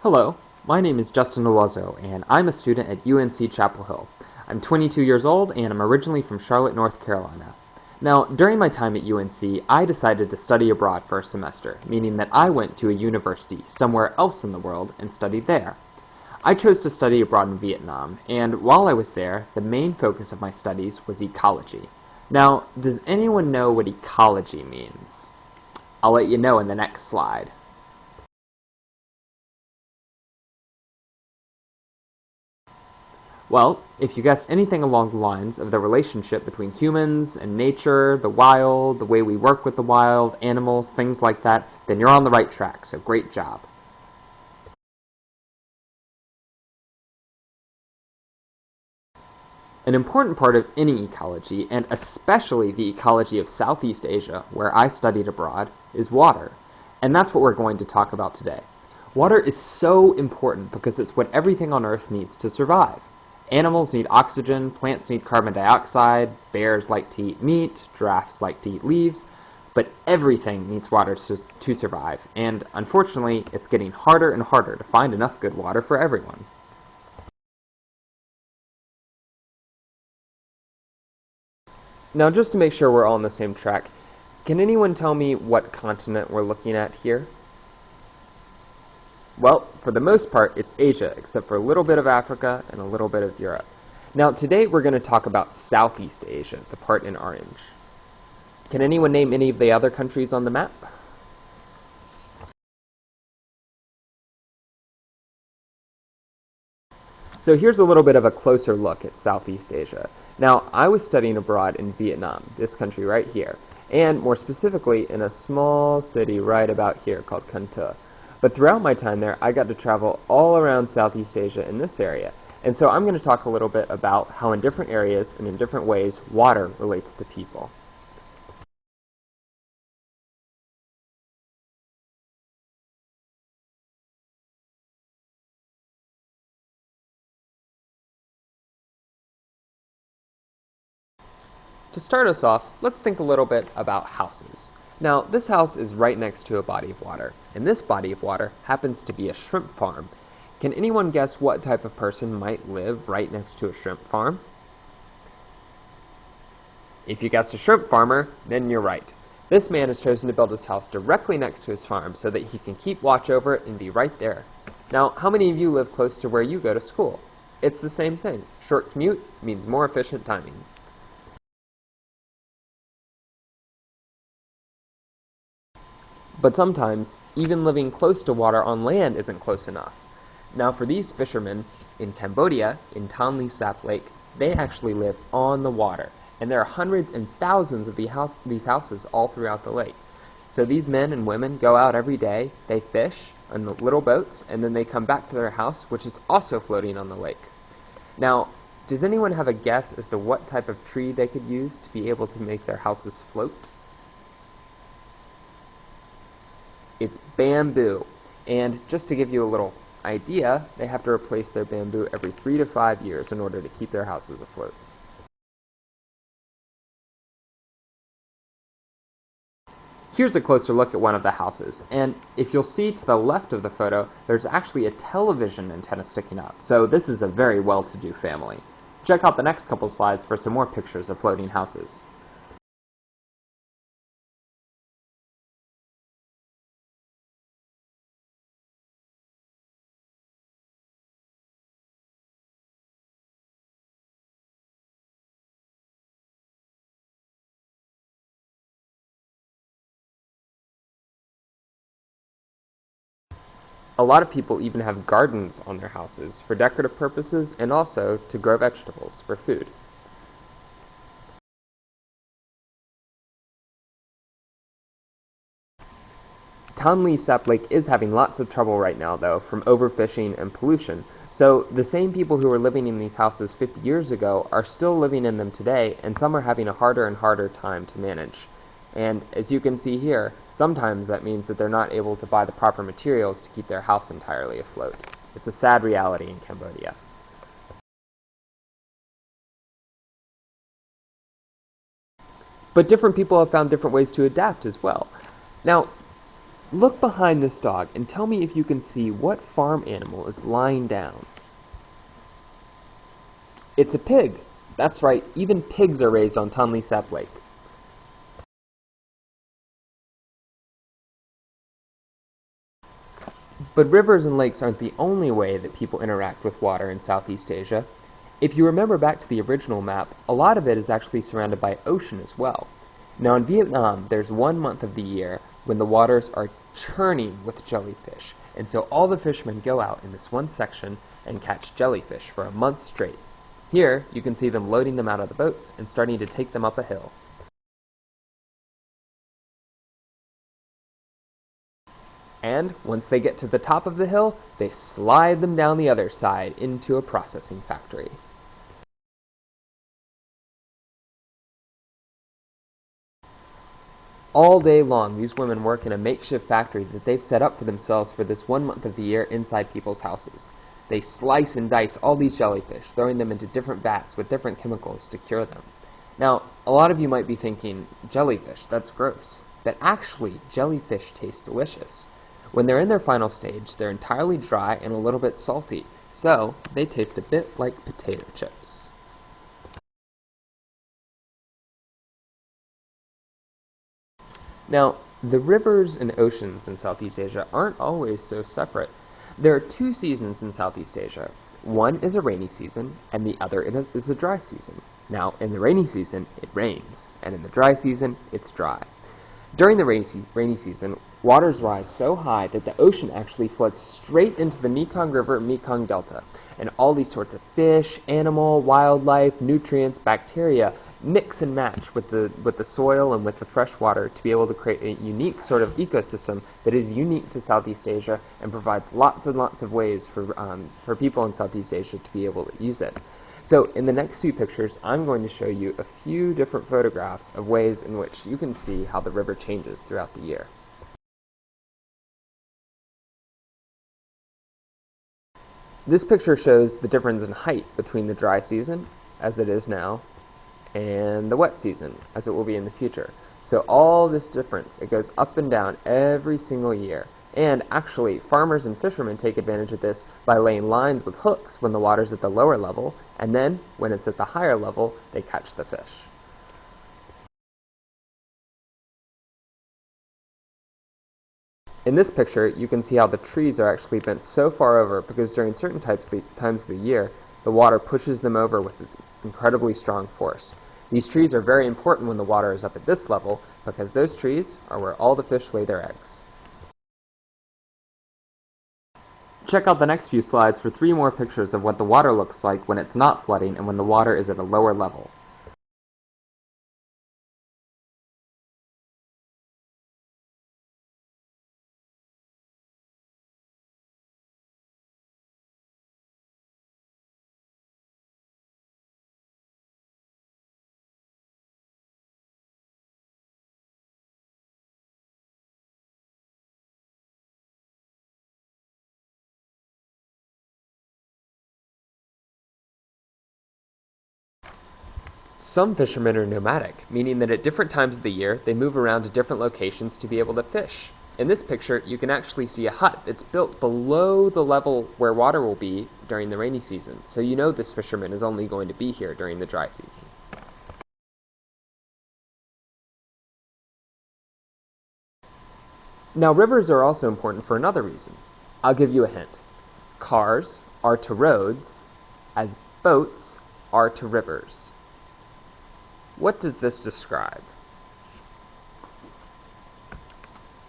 Hello, my name is Justin Alonzo, and I'm a student at UNC Chapel Hill. I'm 22 years old, and I'm originally from Charlotte, North Carolina. Now, during my time at UNC, I decided to study abroad for a semester, meaning that I went to a university somewhere else in the world and studied there. I chose to study abroad in Vietnam, and while I was there, the main focus of my studies was ecology. Now, does anyone know what ecology means? I'll let you know in the next slide. Well, if you guessed anything along the lines of the relationship between humans and nature, the wild, the way we work with the wild, animals, things like that, then you're on the right track, so great job. An important part of any ecology, and especially the ecology of Southeast Asia, where I studied abroad, is water. And that's what we're going to talk about today. Water is so important because it's what everything on Earth needs to survive. Animals need oxygen, plants need carbon dioxide, bears like to eat meat, giraffes like to eat leaves, but everything needs water to survive, and unfortunately, it's getting harder and harder to find enough good water for everyone. Now, just to make sure we're all on the same track, can anyone tell me what continent we're looking at here? Well, for the most part, it's Asia, except for a little bit of Africa and a little bit of Europe. Now, today we're going to talk about Southeast Asia, the part in orange. Can anyone name any of the other countries on the map? So here's a little bit of a closer look at Southeast Asia. Now, I was studying abroad in Vietnam, this country right here, and more specifically in a small city right about here called Can Tho. But throughout my time there, I got to travel all around Southeast Asia in this area. And so I'm going to talk a little bit about how in different areas and in different ways water relates to people. To start us off, let's think a little bit about houses. Now, this house is right next to a body of water, and this body of water happens to be a shrimp farm. Can anyone guess what type of person might live right next to a shrimp farm? If you guessed a shrimp farmer, then you're right. This man has chosen to build his house directly next to his farm so that he can keep watch over it and be right there. Now, how many of you live close to where you go to school? It's the same thing. Short commute means more efficient timing. But sometimes, even living close to water on land isn't close enough. Now for these fishermen in Cambodia, in Tonle Sap Lake, they actually live on the water, and there are hundreds and thousands of these houses all throughout the lake. So these men and women go out every day, they fish on the little boats, and then they come back to their house, which is also floating on the lake. Now, does anyone have a guess as to what type of tree they could use to be able to make their houses float? It's bamboo. And just to give you a little idea, they have to replace their bamboo every 3 to 5 years in order to keep their houses afloat. Here's a closer look at one of the houses, and if you'll see to the left of the photo, there's actually a television antenna sticking out, so this is a very well-to-do family. Check out the next couple slides for some more pictures of floating houses. A lot of people even have gardens on their houses for decorative purposes and also to grow vegetables for food. Tonle Sap Lake is having lots of trouble right now, though, from overfishing and pollution. So the same people who were living in these houses 50 years ago are still living in them today, and some are having a harder and harder time to manage. And as you can see here, sometimes that means that they're not able to buy the proper materials to keep their house entirely afloat. It's a sad reality in Cambodia. But different people have found different ways to adapt as well. Now, Look behind this dog and tell me if you can see what farm animal is lying down. It's a pig. That's right, even pigs are raised on Tonle Sap Lake. But rivers and lakes aren't the only way that people interact with water in Southeast Asia. If you remember back to the original map, a lot of it is actually surrounded by ocean as well. Now in Vietnam, there's 1 month of the year when the waters are churning with jellyfish, and so all the fishermen go out in this one section and catch jellyfish for a month straight. Here, you can see them loading them out of the boats and starting to take them up a hill. And once they get to the top of the hill, they slide them down the other side into a processing factory. All day long, these women work in a makeshift factory that they've set up for themselves for this 1 month of the year inside people's houses. They slice and dice all these jellyfish, throwing them into different vats with different chemicals to cure them. Now, a lot of you might be thinking, jellyfish, that's gross. But actually, jellyfish taste delicious. When they're in their final stage, they're entirely dry and a little bit salty, so they taste a bit like potato chips. Now, the rivers and oceans in Southeast Asia aren't always so separate. There are 2 seasons in Southeast Asia. One is a rainy season, and the other is a dry season. Now, in the rainy season, it rains, and in the dry season, it's dry. During the rainy season, waters rise so high that the ocean actually floods straight into the Mekong River and Mekong Delta, and all these sorts of fish, animal, wildlife, nutrients, bacteria mix and match with the soil and with the fresh water to be able to create a unique sort of ecosystem that is unique to Southeast Asia and provides lots and lots of ways for people in Southeast Asia to be able to use it. So in the next few pictures, I'm going to show you a few different photographs of ways in which you can see how the river changes throughout the year. This picture shows the difference in height between the dry season, as it is now, and the wet season, as it will be in the future. So all this difference, it goes up and down every single year. And actually, farmers and fishermen take advantage of this by laying lines with hooks when the water's at the lower level, and then, when it's at the higher level, they catch the fish. In this picture, you can see how the trees are actually bent so far over because during certain times of the year, the water pushes them over with its incredibly strong force. These trees are very important when the water is up at this level because those trees are where all the fish lay their eggs. Check out the next few slides for 3 more pictures of what the water looks like when it's not flooding and when the water is at a lower level. Some fishermen are nomadic, meaning that at different times of the year, they move around to different locations to be able to fish. In this picture, you can actually see a hut that's built below the level where water will be during the rainy season, so you know this fisherman is only going to be here during the dry season. Now, rivers are also important for another reason. I'll give you a hint. Cars are to roads as boats are to rivers. What does this describe?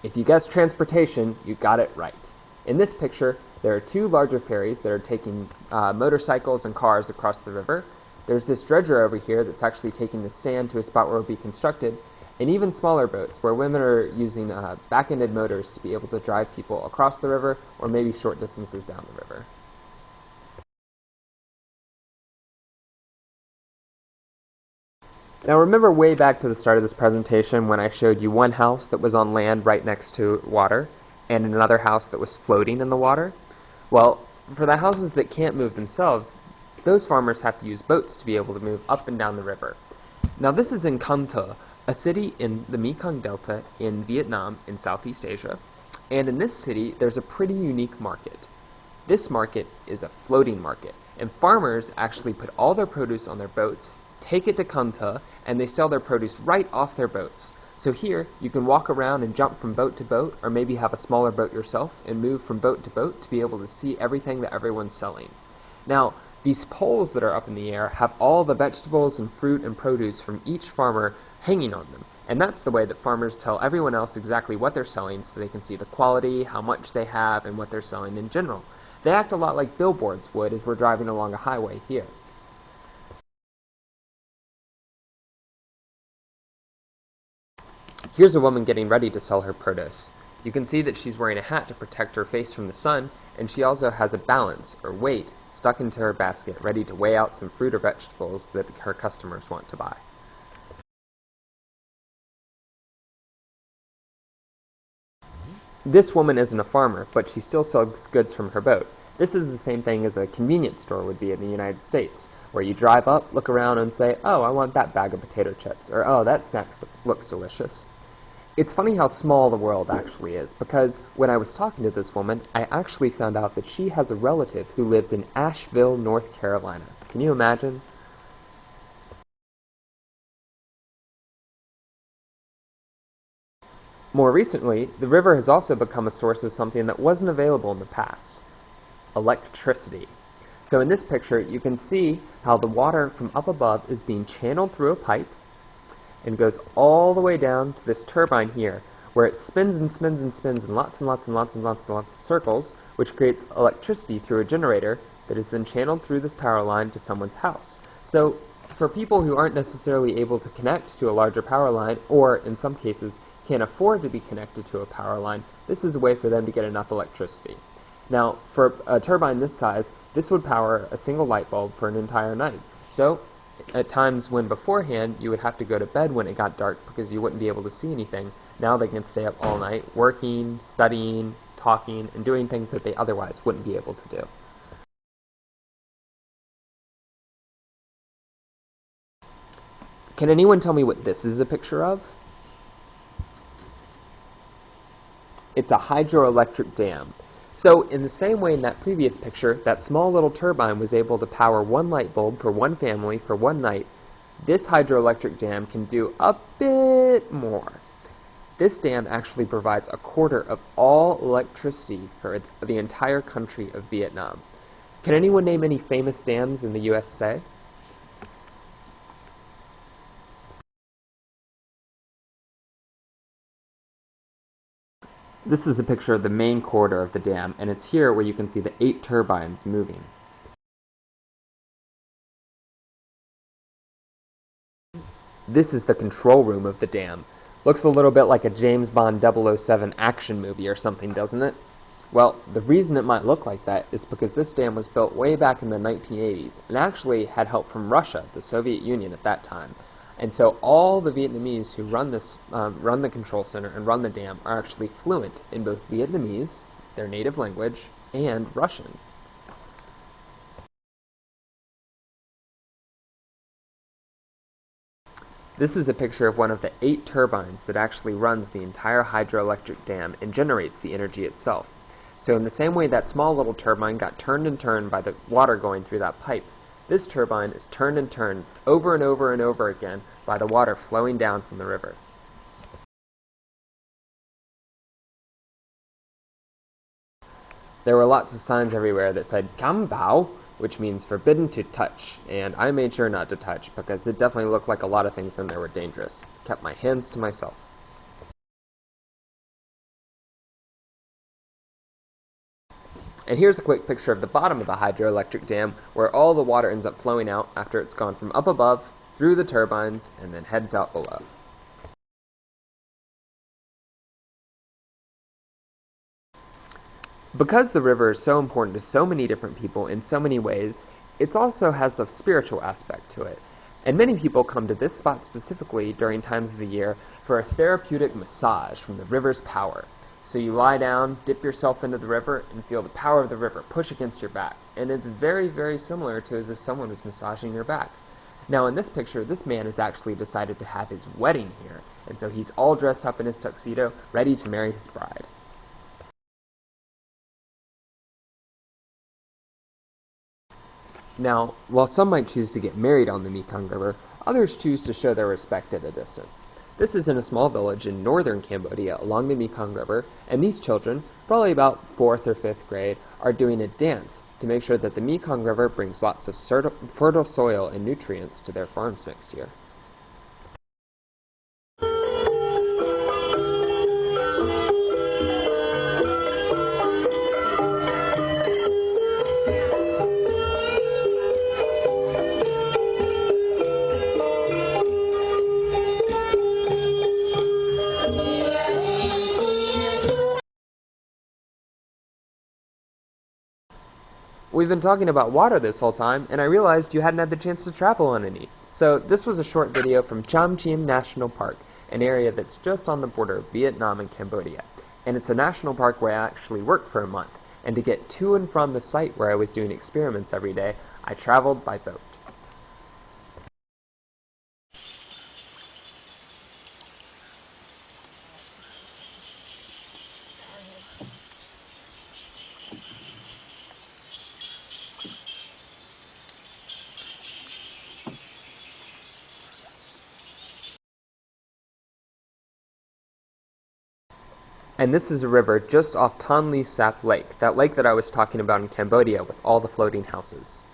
If you guessed transportation, you got it right. In this picture, there are 2 larger ferries that are taking motorcycles and cars across the river. There's this dredger over here that's actually taking the sand to a spot where it will be constructed, and even smaller boats where women are using back-ended motors to be able to drive people across the river or maybe short distances down the river. Now remember way back to the start of this presentation when I showed you one house that was on land right next to water and another house that was floating in the water? Well, for the houses that can't move themselves, those farmers have to use boats to be able to move up and down the river. Now this is in Cam, a city in the Mekong Delta in Vietnam in Southeast Asia. And in this city, there's a pretty unique market. This market is a floating market, and farmers actually put all their produce on their boats, take it to Kanta, and they sell their produce right off their boats. So here, you can walk around and jump from boat to boat, or maybe have a smaller boat yourself and move from boat to boat to be able to see everything that everyone's selling. Now, these poles that are up in the air have all the vegetables and fruit and produce from each farmer hanging on them. And that's the way that farmers tell everyone else exactly what they're selling so they can see the quality, how much they have, and what they're selling in general. They act a lot like billboards would as we're driving along a highway here. Here's a woman getting ready to sell her produce. You can see that she's wearing a hat to protect her face from the sun, and she also has a balance, or weight, stuck into her basket, ready to weigh out some fruit or vegetables that her customers want to buy. This woman isn't a farmer, but she still sells goods from her boat. This is the same thing as a convenience store would be in the United States, where you drive up, look around, and say, oh, I want that bag of potato chips, or oh, that snack looks delicious. It's funny how small the world actually is, because when I was talking to this woman, I actually found out that she has a relative who lives in Asheville, North Carolina. Can you imagine? More recently, the river has also become a source of something that wasn't available in the past: electricity. So in this picture, you can see how the water from up above is being channeled through a pipe and goes all the way down to this turbine here, where it spins and spins and spins in lots and lots and lots and lots and lots of circles, which creates electricity through a generator that is then channeled through this power line to someone's house. So for people who aren't necessarily able to connect to a larger power line, or in some cases can't afford to be connected to a power line, this is a way for them to get enough electricity. Now, for a turbine this size, this would power a single light bulb for an entire night. So, at times when beforehand you would have to go to bed when it got dark because you wouldn't be able to see anything, now they can stay up all night working, studying, talking, and doing things that they otherwise wouldn't be able to do. Can anyone tell me what this is a picture of? It's a hydroelectric dam. So in the same way in that previous picture, that small little turbine was able to power one light bulb for one family for one night, this hydroelectric dam can do a bit more. This dam actually provides a quarter of all electricity for the entire country of Vietnam. Can anyone name any famous dams in the USA? This is a picture of the main corridor of the dam, and it's here where you can see the 8 turbines moving. This is the control room of the dam. Looks a little bit like a James Bond 007 action movie or something, doesn't it? Well, the reason it might look like that is because this dam was built way back in the 1980s, and actually had help from Russia, the Soviet Union at that time. And so all the Vietnamese who run the control center and run the dam are actually fluent in both Vietnamese, their native language, and Russian. This is a picture of one of the 8 turbines that actually runs the entire hydroelectric dam and generates the energy itself. So in the same way that small little turbine got turned and turned by the water going through that pipe, this turbine is turned and turned over and over and over again by the water flowing down from the river. There were lots of signs everywhere that said "Cam Bao," which means forbidden to touch, and I made sure not to touch because it definitely looked like a lot of things in there were dangerous. Kept my hands to myself. And here's a quick picture of the bottom of the hydroelectric dam where all the water ends up flowing out after it's gone from up above, through the turbines, and then heads out below. Because the river is so important to so many different people in so many ways, it also has a spiritual aspect to it. And many people come to this spot specifically during times of the year for a therapeutic massage from the river's power. So you lie down, dip yourself into the river, and feel the power of the river push against your back. And it's very, very similar to as if someone was massaging your back. Now in this picture, this man has actually decided to have his wedding here, and so he's all dressed up in his tuxedo, ready to marry his bride. Now, while some might choose to get married on the Mekong River, others choose to show their respect at a distance. This is in a small village in northern Cambodia along the Mekong River, and these children, probably about 4th or 5th grade, are doing a dance to make sure that the Mekong River brings lots of fertile soil and nutrients to their farms next year. We've been talking about water this whole time, and I realized you hadn't had the chance to travel on any. So this was a short video from Cham Chien National Park, an area that's just on the border of Vietnam and Cambodia. And it's a national park where I actually worked for a month. And to get to and from the site where I was doing experiments every day, I traveled by boat. And this is a river just off Tan Le Sap Lake, that lake that I was talking about in Cambodia with all the floating houses.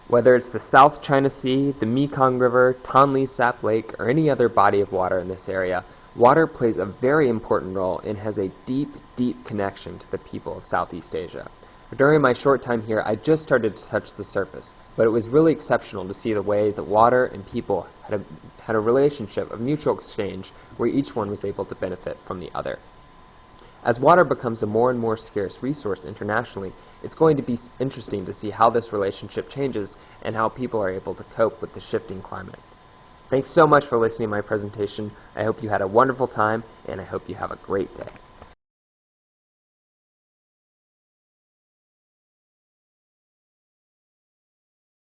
Whether it's the South China Sea, the Mekong River, Tan Le Sap Lake, or any other body of water in this area, water plays a very important role and has a deep, deep connection to the people of Southeast Asia. During my short time here, I just started to touch the surface, but it was really exceptional to see the way that water and people had a relationship of mutual exchange where each one was able to benefit from the other. As water becomes a more and more scarce resource internationally, it's going to be interesting to see how this relationship changes and how people are able to cope with the shifting climate. Thanks so much for listening to my presentation. I hope you had a wonderful time, and I hope you have a great day.